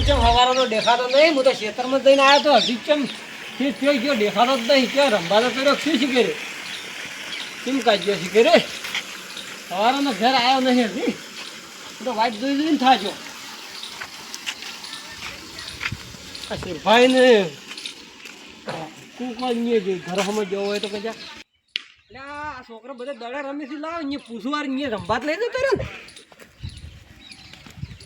ચમ હવારનો દેખાતો નહીં. હું તો ખેતરમાં જઈને આવ્યો તો હજી ચમ ગયો દેખાતો જ નહીં. ક્યાં રંભાતો કર્યો શું શીખે રે કેમ કાઢ્યો શીખે રે સવારનો ઘર આવ્યો નહીં હજી. હું તો વાઇટ જોઈ જોઈને થાજો. આ શિરભાઈ ને ઘર હમ જવો હોય તો કજા એટલે આ છોકરો બધા દડા રમે છે. લાવ અહીંયા પૂછવાર અહીંયા રંભાત લઈ જતો રહ્યો ને.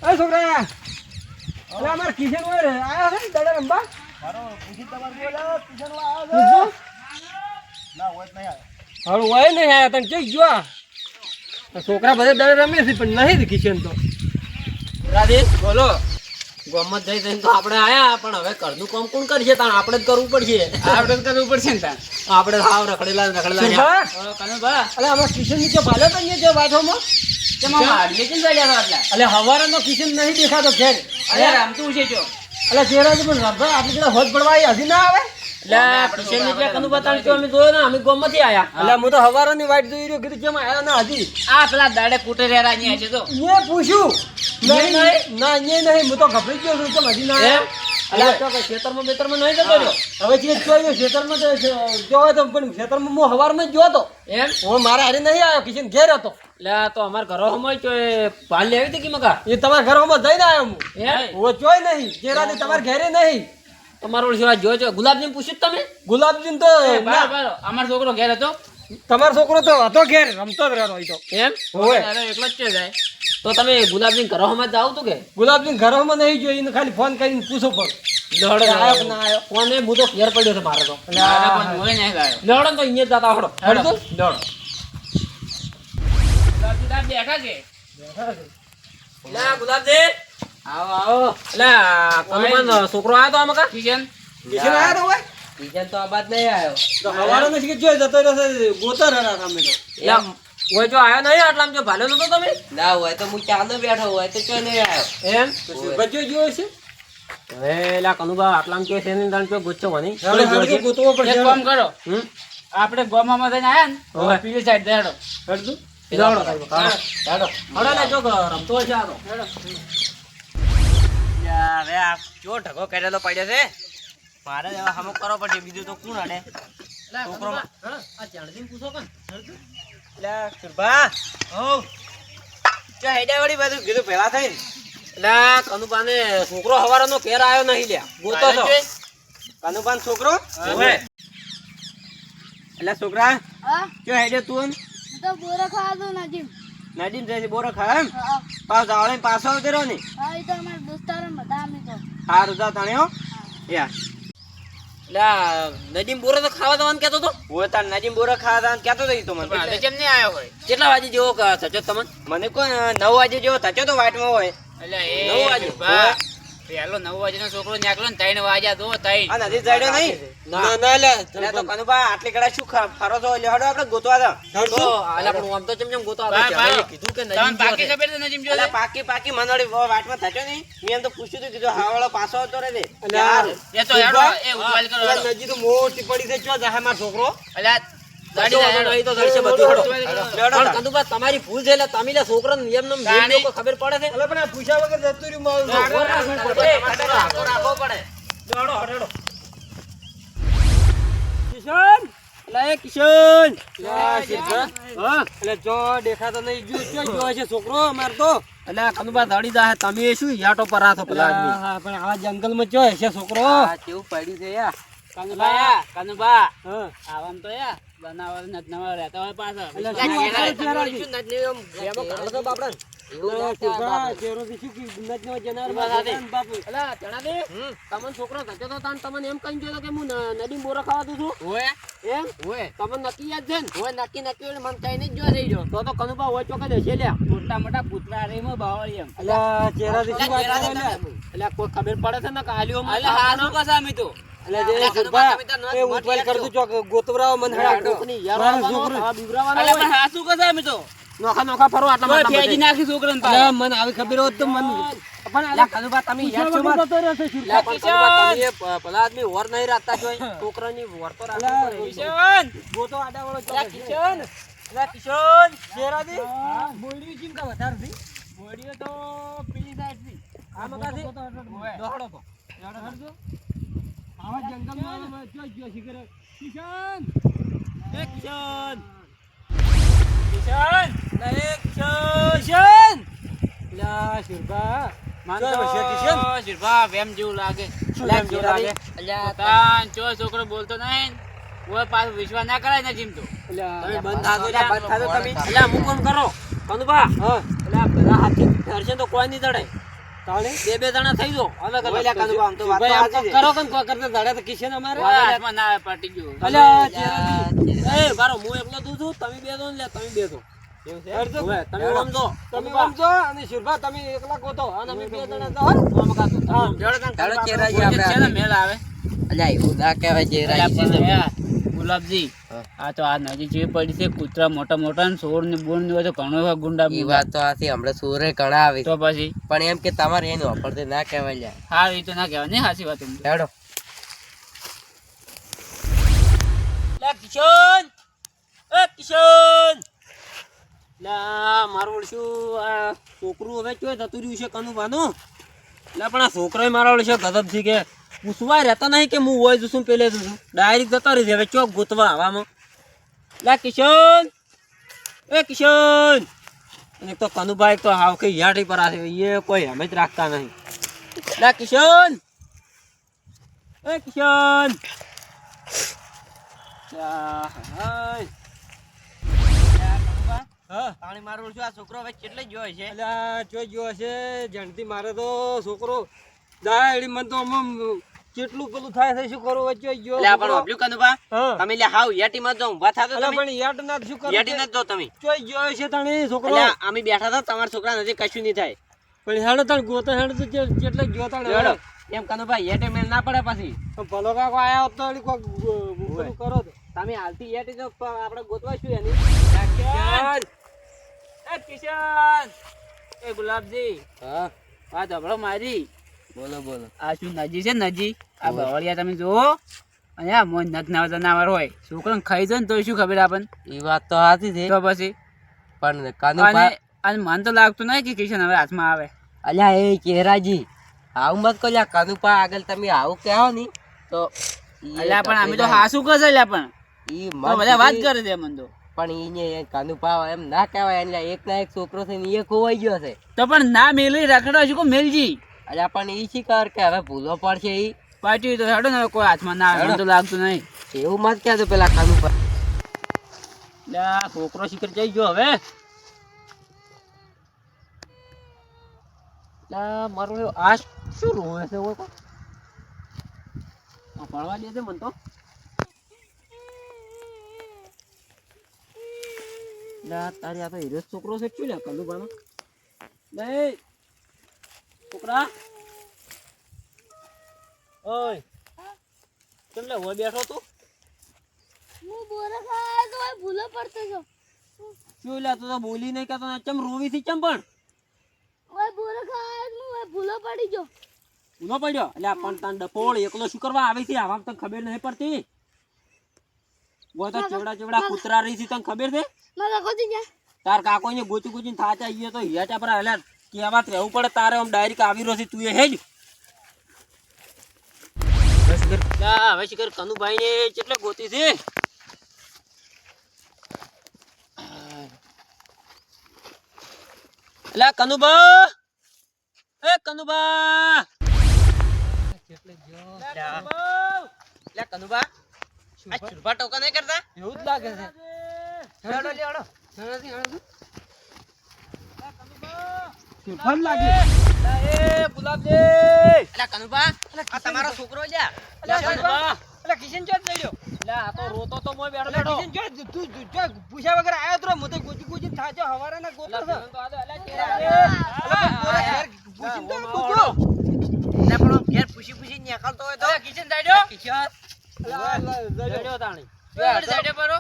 અરે છોકરા એટલે અમારે કિશન હોય આવ્યો છે ને દડા રંભા. હવે હોય નહીં આવ્યા તને ચેક જો છોકરા બધા દડા રમે છે પણ નહીં કિશન તો. રાધેશ બોલો. ગમત જઈ જઈને તો આપણે આયા પણ હવે ઘરનું કામ કોણ કરશે? તાણ આપણે જ કરવું પડશે. આપણે જ કરવું પડશે ને તાણ આપણે હાવ રખડેલા અલે અમારા કિશન નીચે ભાલે તો અહીંયા જે વાઠોમાં એટલે હવારનો કિશન નહીં દેખાતો ઘેર. અરે રામતું છે જો એટલે ચહેરા પણ રંભા આપણી જોડે હોજ પડવા હજી ના આવે. એટલે કિશન નીચે કનું બતાવી તો અમે જોયો ને અમે ગમમાંથી આયા. એટલે હું તો હવારની વાઇટ જોઈ રહ્યો કીધું કેમ આયા ના હજી. આ પેલા દાડે કુટે રેરા ની છે તો મેં પૂછ્યું નહીં ના અહીંયા નહીં. હું તો ગભરી ગયો છું કેમ હજી ના આવ્યા. તો ખેતરમાં બેતરમાં નહીં જતો રહ્યો. હવે જે જોયો ખેતરમાં જોયો તો પણ ખેતરમાં હું હવારમાં જ જોયો તો એમ. હું મારા હારે નહીં આવ્યો કિશન ઘેર હતો. એટલે તો અમારા ઘરોમાં પાલ લેવી હતી કે મકા એ તમારા ઘરોમાં જઈને આવ્યો હું જોઈ નહીં ચહેરાથી તમારા ઘેરે નહીં. તમારો જો ગુલાબજીને પૂછ્યું તમે? ગુલાબજીને તો અમારો છોકરો ઘેર હતો. તમારો છોકરો તો હતો ઘેર રમતો જ રહ્યો તો એમ એકલો જ જાય. તો તમે ગુલાબજી ઘરોમાં જાવ તો કે? ગુલાબજી ઘરોમાં નહીં જોઈને ખાલી ફોન કરીને પૂછો પણ ફોન એ હું તો ઘેર પડ્યો છે મારે તો. લડો તો અહીંયા જતા હડો હડો ગુલાબજી આવો આવો. એટલે છોકરો આવ્યો તો આમાં કિશન આવ્યો તો ભાઈ? કિશન તો આબાદ નહીં આવ્યો. તો હવારો નથી જોઈ જતો રહ્યો ગોતર હતા તમે તો. હોય જો આવ્યો નહીં આટલામાં જો ભાલો નતો તમે? ના હોય તો હું ચાલો બેઠો હોય તો ચો નહીં આવ્યો એમ. બચ્યો જોયો છે હવે એલા કનુભા આટલામાં કે છે ને તને ગુચ્છો બની ગોતવો પડશે. કામ કરો આપણે ગોમામાં જઈને આયા ને પીલી સાઈડ દેડો હડતું જાડો જાડો હડો ને જો રમતો છે આ તો હવે આ જો ઢગો કરેલો પડ્યો છે મારે હવે હમો કરો પડશે. બીજું તો કોણ અડે છોકરો આ ચાણજી પૂછો કન એટલે સુરભા હો જો હેડા વળી બધું કીધું ભેળા થઈને. એટલે કનુભાને છોકરો હવારનો ઘેર આવ્યો નહીં લ્યા ગોતો તો કનુભાન છોકરો એટલે છોકરા જો હેડે તું તો બોરા ખાવા દો નજીમ જાય બોરો ખા એમ પાછો જાવળે પાછો આવતો રહ્યો ને. હા એ તો અમાર દોસ્તારો બધા અમે તો હારું જા તણે હો યા. એટલે નદીમ બોરો તો ખાવા દવાનું કેતો તો? હોય તાર નદીમ બોરો ખાવા દવાનું કેતો તો ઈ તો મને કેમ નહીં આવ્યો હોય? કેટલા વાગે જેવો થચો તમને? મને કોઈ 9 વાગે જેવો થચો તો વાટમાં હોય. એટલે એ 9 વાગે પેલો 9 વાગ્યાનો છોકરો નીકળ્યો ને 3 વાગ્યા તો 3 આ નદી જડ્યો નહીં ના ના લે તો કનુભા આટલી કડા શું ફરો તો લેડો આપણે ગોતવા દો તો આલા પણ આમ તો ચમ ગોતવા આવે કીધું કે નજીમ પાકી ખબર છે નજીમ જો પાકી મનોડી વાટમાં થચો નહીં મેં એમ તો પૂછ્યું હતું કીધું હાવાળો પાછો આવતો રે દે યાર એ તો હેડો એ ઉપાલ કરો નજી તો મોટી પડી છે ચો જાહે માર છોકરો અલ્યા તમારી ભૂલ છે તમે છોકરા નિયમ ખબર પડે છે પણ પૂછા વગર જતું કિશન જો દેખાતો નહીં જો છે છોકરો અમાર તો એટલે કનુભા ધડી જાય તમે શું યાટો પર આથો પેલા પણ આવા જંગલ માં જો છે છોકરો કેવું પડ્યું છે યાર કનુભા આવામ તો યાર બનાવર નવા રહેતા હોય પાછા છોકરો થતો તો તમને એમ કઈ ગયો કે હું નદી બોરો ખાવા દઉં છું એમ તમને નક્કી યાદ છે ને હોય નક્કી નક્કી મને કઈ નહીં જોવા થઈ ગયો તો કનુભા હોય ચોક્કસ હશે લ્યા મોટા મોટા કૂતરા રે બાવળી એમ એટલે કોઈ ખબર પડે છે ને કાલીઓ અમે તો નોખા ફરો આટલા મને આવી ખબર હોત તો મને પેલા આદમી વર નહીં રાખતા છોકરાની વર તો કિશન આ મકાથી દોડો તો આવા જંગલમાં જો શિખર કિશન એ કિશન કિશન એ કિશન લા શિરભા માનતો કિશન શિરભા વેમ જેવું લાગે શું વેમ જેવું લાગે અલ્યા તાન જો છોકરો બોલતો નહીં ઓય પાછો વિશ્વાસ ના કરાય ને જીમ તો અલ્યા બંધ થાતો તમે અલ્યા હું કોમ કરો કનુભા હા અલ્યા બધા હાથી ફેરશે તો કોઈ નહીં દડે તાણે બે જણા થઈ જો હવે ઓલા કનુભા આમ તો વાત તો કરો કન કો કરતે દડે તો કિશન અમારે હાથમાં ના પાટી ગયો અલ્યા એ બારો હું એકલો તું છું તમે બે દો લે તમે બે દો એવું છે તમે સમજો અને શિરભા તમે એકલા કોતો અને અમે બે જણા જાવ આમ કાતો ચાલો ચેરાજી આપણે છે ને મેલ આવે અલ્યા એવું ના કહેવાય ચેરાજી ગુલાબજી આ તો આ નદી જે પડી છે કૂતરા મોટા મોટા ને સોર ને બોર ને બધો ઘણો એવા ગુંડા ઈ વાત તો આથી હમણાં સોરે ઘણા આવી તો પછી પણ એમ કે તમારે એનું વાપરતે ના કહેવાય લ્યા હા એ તો ના કહેવાય ને સાચી વાત હેડો લા કિશન એ કિશન લા મારું શું આ છોકરું હવે ચોય થતું રહ્યું છે કનુભાનું લા પણ આ છોકરો મારા ઓળશે ગજબ થી કે પૂછવા રહેતા નહીં કે હું હોય છું પેલે છું ડાયરેક્ટ જતો રહી હવે ચોક ગોતવા હવામાં લા કિશન એ કિશન એક તો કનુભાઈ તો હાવ કઈ યાડી પર આવે એ કોઈ હમે જ રાખતા નહીં લા કિશન એ કિશન પાણી મારું છું આ છોકરો હવે કેટલે જ જોય છે અલ્યા જોઈ ગયો હશે જાણતી મારે તો છોકરો દાડી મન તો આમ કેટલું પેલું થાય છે શું કરું વચ્ચે ગયો એટલે પણ ઓબ્લ્યુ કનુભા તમે લે હાવ યાટી માં જો ઊભા થાતો અલ્યા તમે પણ યાદ ના શું કરું યાટી ન જો તમે જોઈ ગયો હશે તણે છોકરો એટલે અમે બેઠા હતા તમારા છોકરા નજીક કશું નહીં થાય પણ હેડો તણ ગોતો હેડ તો જેટલે ગયો તણ હેડો એમ કનુભા યાટી મેલ ના પડે પછી ભલો કાકો આયા હોત તો એલી કોક પેલું કરો તો તમે હાલથી યાટી તો આપણે ગોતવા શું એની કિશન એ કિશન એ ગુલાબજી હા આ ધબળો મારી બોલો બોલો આ શું નજી છે નજી આ બવળિયા તમે જુઓ અને આ મોન નગના જનાવર હોય છોકરાને ખાઈ જાય ને તો શું ખબર આપણને ઈ વાત તો સાચી છે તો પછી પણ કનુભા અને મન તો લાગતું નહીં કે કિશન હવે હાથમાં આવે અલ્યા એ ચેરાજી આવું મત કહો લ્યા કનુભા આગળ તમે આવું કહો ની તો અલ્યા પણ અમે તો હાસું કશે લ્યા પણ ઈ તો બધા વાત કરે છે મન તો પણ ઈને કનુભા એમ ના કહેવાય એટલે એક ના એક છોકરો છે ને એ ખોવાઈ ગયો છે તો પણ ના મેલી રખડો છું કો મેલજી અલ્યા પણ ઈ શી કર કે હવે ભૂલો પડશે ઈ પાટી તો હેડો ને કોઈ હાથમાં ના આવે મને તો લાગતું નહીં એવું મત કહેતો પેલા કનુભા લ્યા છોકરો શિખર જઈ ગયો હવે લ્યા મારો આ શું રોવે છે ઓકો આ પડવા દે છે મન તો લ્યા તારી આ તો હીરો છોકરો છે શું લ્યા કનુભાનો લે છોકરા ઓય કેમ લે હોય બેઠો તું હું બોરા ખાવા તો ભાઈ ભૂલો પડતો છો શું લ્યા તું તો બોલી નહીં કેતો ચમ રોવી થી ચમ પણ ભાઈ બોરા ખાવા હું ભાઈ ભૂલો પડી ગયો ઉનો પડ્યો એટલે પણ તાન ડપોળ એકલો શું કરવા આવી છે આવા તને ખબર નહીં પડતી वो तो चेवड़ा चेवड़ा कुतरा रही थी तने खबर थे મારા કોતી જા तार काको ने गोची गोची थाचा आइए तो हियाचा पर हला केवात रहू पड़े तारे हम डायरेक्ट आवी रोसी तू ये हेज बस कर ला હવે શિખર કનુ ભાઈ ને કેટલે ગોતી છે એલા કનુબા એ કનુબા કેટલે જો લા કનુબા આ છુરપા ટોકા નહીં કરતા એવું જ લાગે છે હેડો લે હેડો હેડો છુરપા લાગે લા એ ગુલાબજી એલા કનુબા આ તમારો છોકરો લ્યા એલા કનુબા એલા કિશન ચોટ ચડ્યો લા આ તો રોતો તો મોય બેઠો બેઠો કિશન ચોટ તું જો પૂછ્યા વગર આયો તો મતે ગોચી ગોચી થાજો હવારાના ગોતો છે તો આ એલા કેરા એલા પોરા ઘર પૂછીન તો પૂછો એલા પણ ઘર પૂછી પૂછી નીકળતો હોય તો કિશન ચડ્યો કિશન જડ્યો તાણી જડ્યો પરો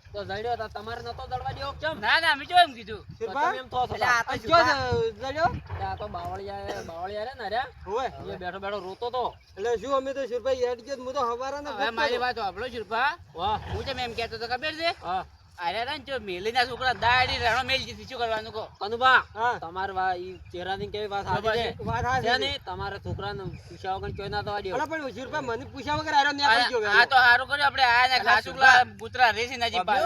તો જડ્યો તા તમારે નતો દળવા દેવો કેમ ના ના અમે જો એમ કીધું તમે એમ થો એટલે આ તો જો જડ્યો આ તો બાવળિયા રે ને રે ઓય એ બેઠો બેઠો રોતો તો એટલે શું અમે તો શુરભાઈ યાદ કે હું તો હવારાના હવે મારી વાત સાંભળો શુરભા વાહ હું જેમ એમ કહેતો તો ખબર છે હા અરે રે જો મેલીના છોકરા દાડી રણો મેલ જીતી શું કરવાનું કો કનુભા હા. તમાર ઈ ચહેરાની કેવી વાત સાચી છે વાત છે હાચી ને તમારા છોકરાને પૂછ્યા વગર ચોય ના થવા દ્યો. અલા પણ ઉજીરભાઈ મને પૂછ્યા વગર આરો ને આપી ગયો આ તો હારું કર્યું આપણે આ ને ખાસુકલા પુત્રા રેસી નજીક પાસ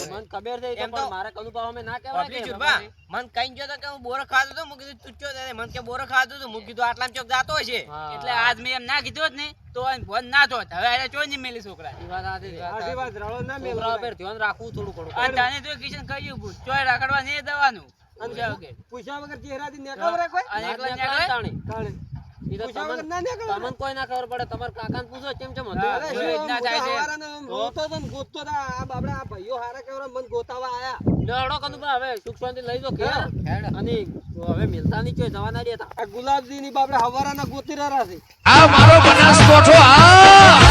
મને ખબર છે એમ પણ તો મારા કનુભા અમે ના કહેવાય બાપરી કે ચુરબા મન કઈ ગયો તો કે હું બોરો ખાતો તો હું કીધું તું ચો દે મન કે બોરો ખાતો તો હું કીધું આટલામાં ચોક જાતો હશે હા. એટલે આજ મેં એમ ના કીધું હોત ને તો ફોન ના થોત હવે એને ચોઈ નહીં મેલી છોકરા ઈ વાત સાચી છે. આજી વાત રળો ના મેલ છોકરાઓ પર ધ્યાન રાખવું થોડું ઘણું. અને તને તો કિશન કહ્યું ભૂત ચોય રાખડવા નહીં દવાનું પૂછ્યા વગર. પૂછ્યા વગર ચહેરાથી નેકાવ રે કોઈ અને એકલા ના નીકળે? તાણી. તાણે ઈ તો પૂછ્યા વગર તમને ના નીકળે. તમને કોઈ ના ખબર પડે તમારા કાકાને પૂછો કેમ કેમ હતું? હા. અરે જો શું એ જ ના આમ થાય છે. મોટા હવારાને આમ રોતો તો ને ગોતતો તો આ બાપડા આ ભાઈઓ હારા કેવરા મન ગોતાવા આયા લેવડો કનુભા હવે સુખ શાંતિ લઈ દો ઘેર. અને હવે મિલતા નહીં ચોય જવા ના દેતા. આ ગુલાબજી ની બાપડા હવારાના ગોતી રહ્યા છે આ મારો બનાસકોઠો આ